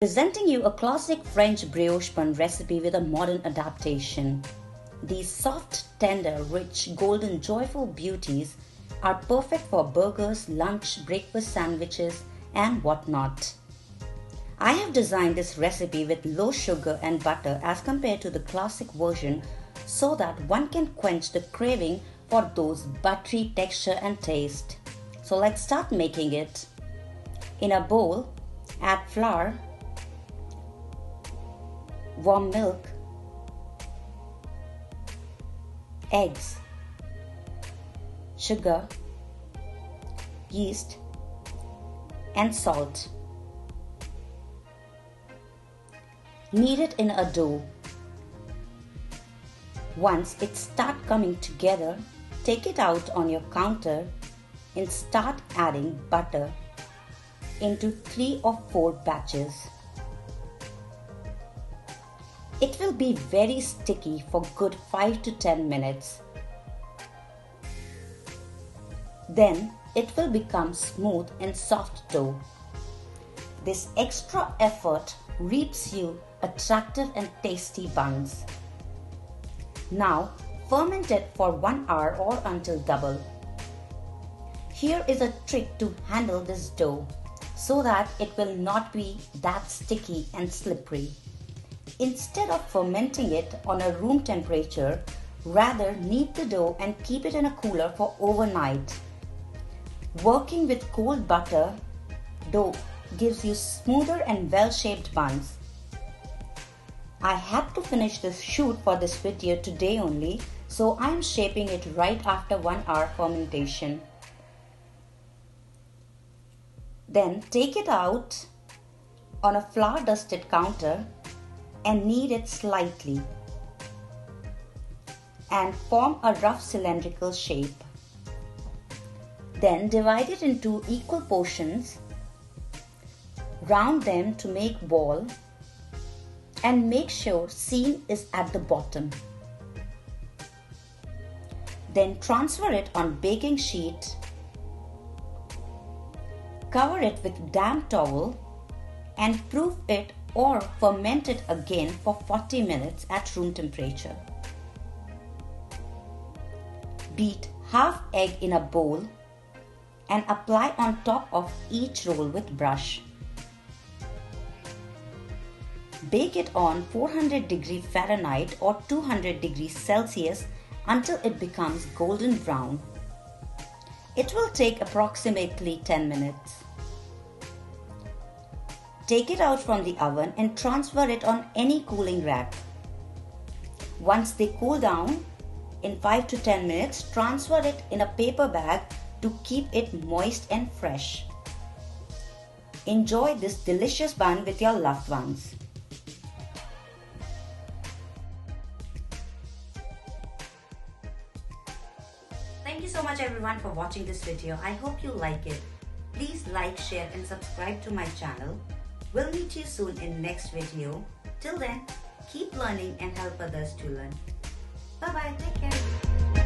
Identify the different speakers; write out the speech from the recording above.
Speaker 1: Presenting you a classic French brioche bun recipe with a modern adaptation. These soft, tender, rich, golden, joyful beauties are perfect for burgers, lunch, breakfast sandwiches, and whatnot. I have designed this recipe with low sugar and butter as compared to the classic version so that one can quench the craving for those buttery texture and taste. So let's start making it. In a bowl, add flour, warm milk, eggs, sugar, yeast, and salt. Knead it in a dough. Once it starts coming together, take it out on your counter and start adding butter into 3 or 4 batches. It will be very sticky for good 5 to 10 minutes. Then it will become smooth and soft dough. This extra effort reaps you attractive and tasty buns. Now ferment it for 1 hour or until double. Here is a trick to handle this dough so that it will not be that sticky and slippery. Instead of fermenting it on a room temperature, rather knead the dough and keep it in a cooler for overnight. Working with cold butter dough gives you smoother and well-shaped buns. I had to finish this shoot for this video today only, so I am shaping it right after 1 hour fermentation. Then take it out on a flour dusted counter and knead it slightly and form a rough cylindrical shape. Then divide it into equal portions, round them to make ball, and make sure seam is at the bottom. Then transfer it on baking sheet, cover it with damp towel and proof it or ferment it again for 40 minutes at room temperature. Beat half egg in a bowl and apply on top of each roll with brush. Bake it on 400 degrees Fahrenheit or 200 degrees Celsius until it becomes golden brown. It will take approximately 10 minutes. Take it out from the oven and transfer it on any cooling rack. Once they cool down, in 5 to 10 minutes, transfer it in a paper bag to keep it moist and fresh. Enjoy this delicious bun with your loved ones. Thank you so much everyone for watching this video. I hope you like it. Please like, share and subscribe to my channel. We'll meet you soon in next video. Till then, keep learning and help others to learn. Bye bye, take care.